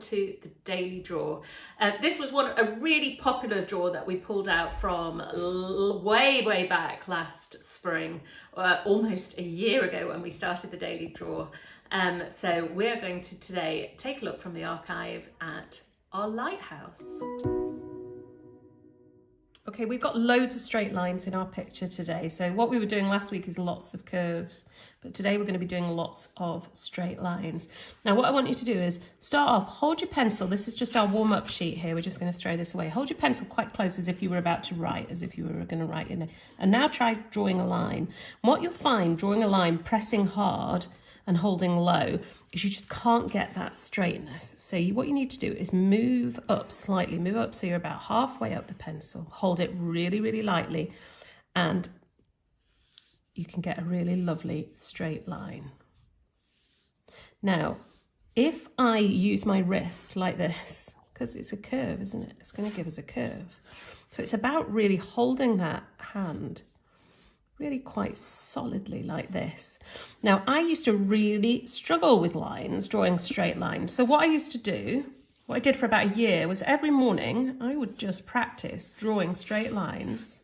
to the daily draw. This was a really popular draw that we pulled out from way back last spring, almost a year ago when we started the daily draw. So we're going to today take a look from the archive at our lighthouse. Okay, we've got loads of straight lines in our picture today. So what we were doing last week is lots of curves, but today we're going to be doing lots of straight lines. Now what I want you to do is start off, hold your pencil. This is just our warm-up sheet here. We're just going to throw this away. Hold your pencil quite close as if you were about to write, as if you were going to write in it. And now try drawing a line. And what you'll find drawing a line, pressing hard and holding low, is you just can't get that straightness. So what you need to do is move up slightly, move up so you're about halfway up the pencil, hold it really lightly, and you can get a really lovely straight line. Now, if I use my wrist like this, because it's a curve, isn't it? It's going to give us a curve. So it's about really holding that hand really quite solidly like this. Now, I used to really struggle with lines, drawing straight lines. So what I used to do, what I did for about a year, was every morning I would just practice drawing straight lines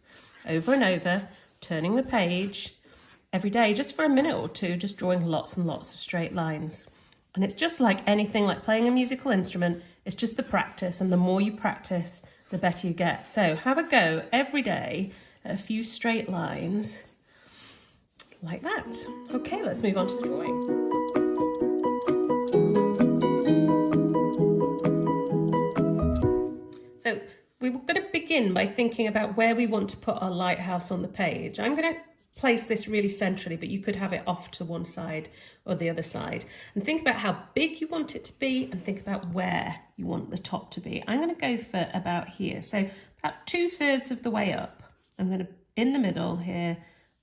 over and over, turning the page every day, just for a minute or two, just drawing lots and lots of straight lines. And it's just like anything, like playing a musical instrument, it's just the practice, and the more you practice, the better you get. So have a go every day at a few straight lines like that. Okay, let's move on to the drawing. So we're going to begin by thinking about where we want to put our lighthouse on the page. I'm going to place this really centrally, but you could have it off to one side or the other side. And think about how big you want it to be, and think about where you want the top to be. I'm going to go for about here. So about 2/3 of the way up. I'm going to, in the middle here,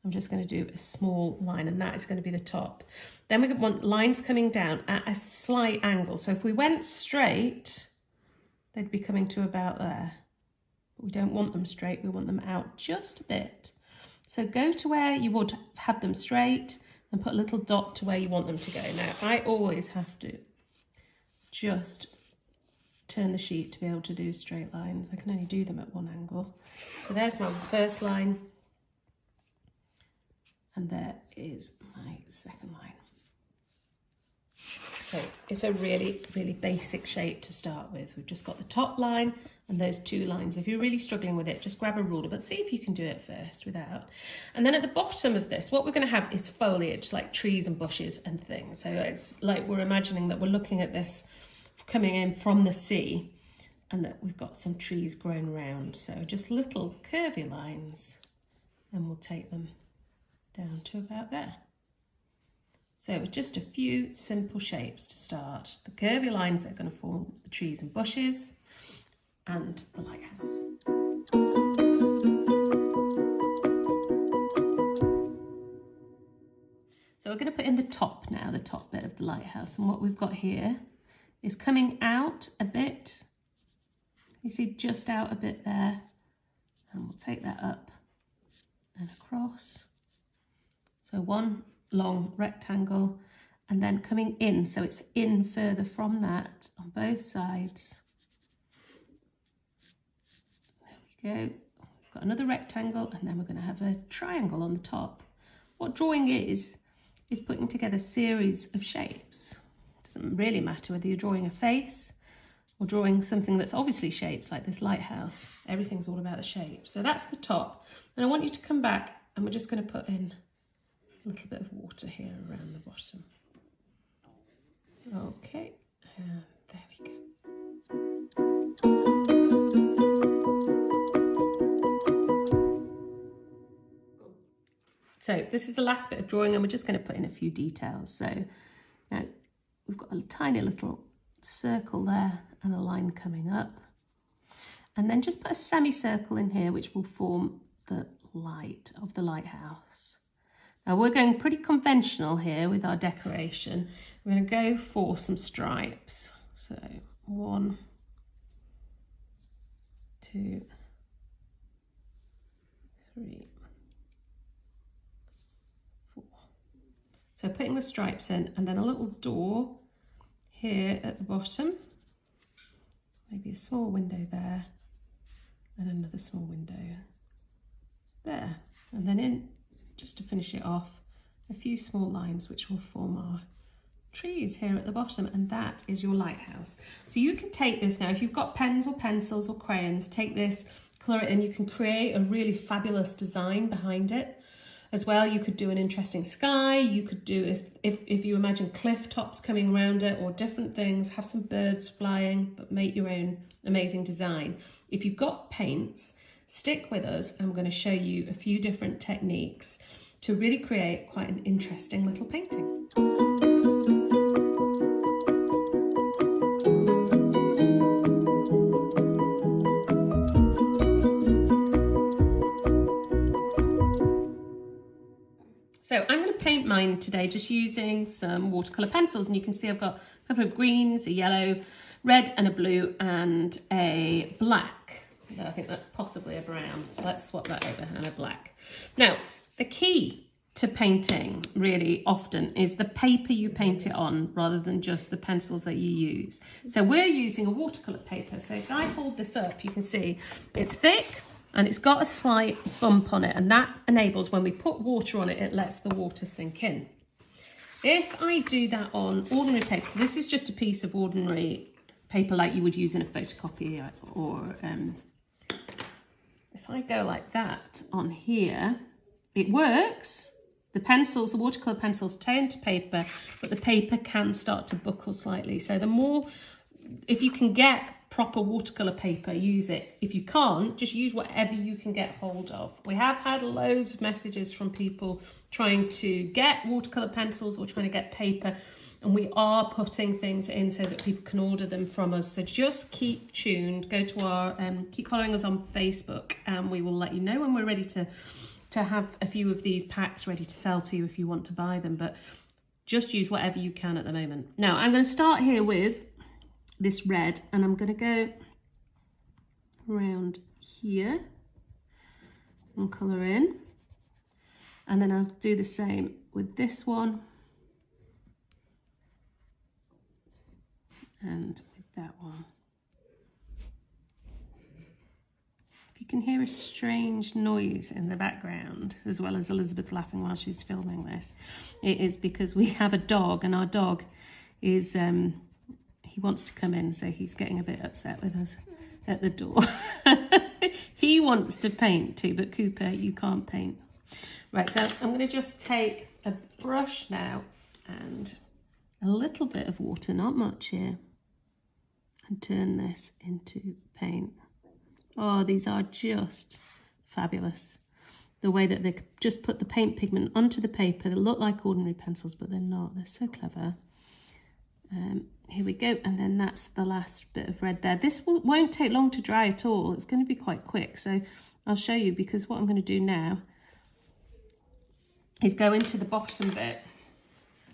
I'm just going to do a small line, and that is going to be the top. Then we want lines coming down at a slight angle. So if we went straight, they'd be coming to about there. But we don't want them straight, we want them out just a bit. So go to where you would have them straight and put a little dot to where you want them to go. Now, I always have to just turn the sheet to be able to do straight lines. I can only do them at one angle. So there's my first line, and there is my second line. So it's a really basic shape to start with. We've just got the top line and those two lines. If you're really struggling with it, just grab a ruler, but see if you can do it first without. And then at the bottom of this, what we're going to have is foliage, like trees and bushes and things. So it's like we're imagining that we're looking at this coming in from the sea, and that we've got some trees growing around. So just little curvy lines, and we'll take them down to about there. So just a few simple shapes to start. The curvy lines that are going to form the trees and bushes and the lighthouse. So we're going to put in the top now, the top bit of the lighthouse. And what we've got here is coming out a bit. You see just out a bit there. And we'll take that up and across. So one long rectangle, and then coming in, so it's in further from that on both sides. There we go. We've got another rectangle, and then we're going to have a triangle on the top. What drawing is putting together a series of shapes. It doesn't really matter whether you're drawing a face or drawing something that's obviously shapes like this lighthouse. Everything's all about the shape. So that's the top. And I want you to come back, and we're just going to put in a little bit of water here around the bottom. Okay, and there we go. So this is the last bit of drawing, and we're just going to put in a few details. So now we've got a tiny little circle there and a line coming up. And then just put a semicircle in here, which will form the light of the lighthouse. Now we're going pretty conventional here with our decoration. We're going to go for some stripes. So 1, 2, 3, 4. So putting the stripes in, and then a little door here at the bottom. maybe a small window there and another small window there. And then in, just to finish it off, a few small lines which will form our trees here at the bottom, and that is your lighthouse. So you can take this now, if you've got pens or pencils or crayons, take this, colour it in. You can create a really fabulous design behind it as well. You could do an interesting sky, you could do, if you imagine cliff tops coming around it or different things, have some birds flying, but make your own amazing design. If you've got paints, stick with us. I'm going to show you a few different techniques to really create quite an interesting little painting. So I'm going to paint mine today just using some watercolour pencils, and you can see I've got a couple of greens, a yellow, red and a blue and a black. I think that's possibly a brown, so let's swap that over, and a black. Now, the key to painting really often is the paper you paint it on rather than just the pencils that you use. So we're using a watercolour paper. So if I hold this up, you can see it's thick and it's got a slight bump on it, and that enables, when we put water on it, it lets the water sink in. If I do that on ordinary paper, so this is just a piece of ordinary paper like you would use in a photocopy, or if I go like that on here, it works. The pencils, the watercolour pencils turn to paper, but the paper can start to buckle slightly. So the more, if you can get proper watercolour paper, use it. If you can't, just use whatever you can get hold of. We have had loads of messages from people trying to get watercolour pencils or trying to get paper, and we are putting things in so that people can order them from us. So just keep tuned, go to our, keep following us on Facebook, and we will let you know when we're ready to have a few of these packs ready to sell to you if you want to buy them, but just use whatever you can at the moment. Now I'm going to start here with this red, and I'm going to go around here and colour in, and then I'll do the same with this one and with that one. If you can hear a strange noise in the background, as well as Elizabeth laughing while she's filming this, it is because we have a dog, and our dog is he wants to come in, so he's getting a bit upset with us at the door. He wants to paint too, but Cooper, you can't paint. Right, so I'm going to just take a brush now and a little bit of water, not much here, and turn this into paint. Oh, these are just fabulous. The way that they just put the paint pigment onto the paper. They look like ordinary pencils, but they're not. They're so clever. Here we go, and then that's the last bit of red there. This won't take long to dry at all. It's going to be quite quick, so I'll show you, because what I'm going to do now is go into the bottom bit.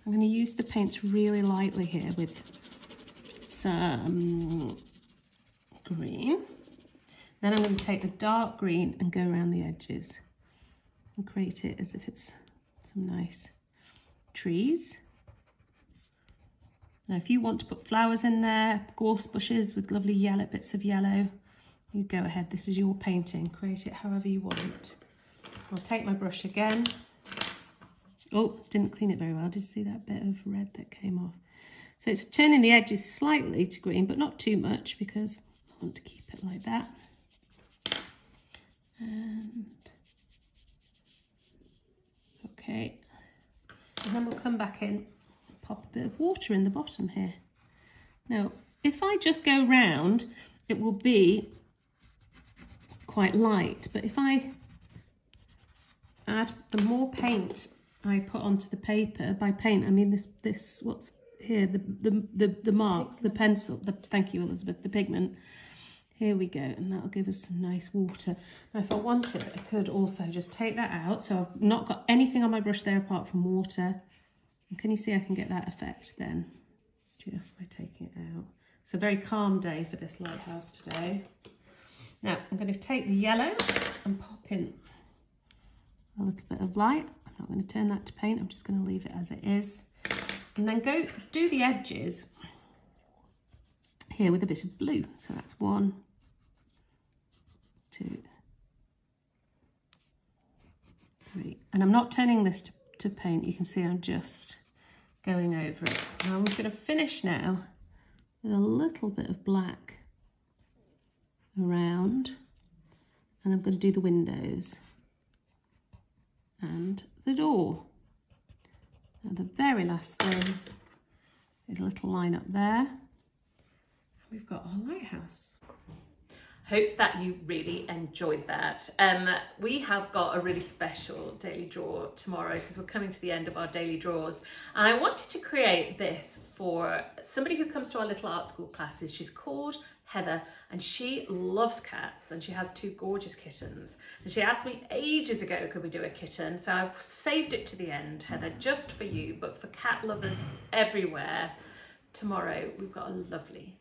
I'm going to use the paints really lightly here with some green. Then I'm going to take the dark green and go around the edges and create it as if it's some nice trees. Now, if you want to put flowers in there, gorse bushes with lovely yellow bits of yellow, you go ahead. This is your painting. Create it however you want. I'll take my brush again. Oh, didn't clean it very well. Did you see that bit of red that came off? So it's turning the edges slightly to green, but not too much, because I want to keep it like that. And okay, and then we'll come back in, pop a bit of water in the bottom here. Now, if I just go round, it will be quite light, but if I add, the more paint I put onto the paper, by paint I mean this what's here, the marks, the pencil, thank you Elizabeth, the pigment. Here we go, and that'll give us some nice water. Now, if I wanted, I could also just take that out. So I've not got anything on my brush there apart from water. And can you see I can get that effect then? Just by taking it out. It's a very calm day for this lighthouse today. Now, I'm going to take the yellow and pop in a little bit of light. I'm not going to turn that to paint. I'm just going to leave it as it is. And then go do the edges here with a bit of blue. So that's 1, 2, 3. And I'm not turning this to paint. You can see I'm just going over it. And I'm going to finish now with a little bit of black around, and I'm going to do the windows and the door. And the very last thing is a little line up there. We've got our lighthouse. Hope that you really enjoyed that. We have got a really special daily draw tomorrow because we're coming to the end of our daily draws. And I wanted to create this for somebody who comes to our little art school classes. She's called Heather and she loves cats and she has 2 gorgeous kittens. And she asked me ages ago, could we do a kitten? So I've saved it to the end, Heather, just for you, but for cat lovers everywhere. Tomorrow we've got a lovely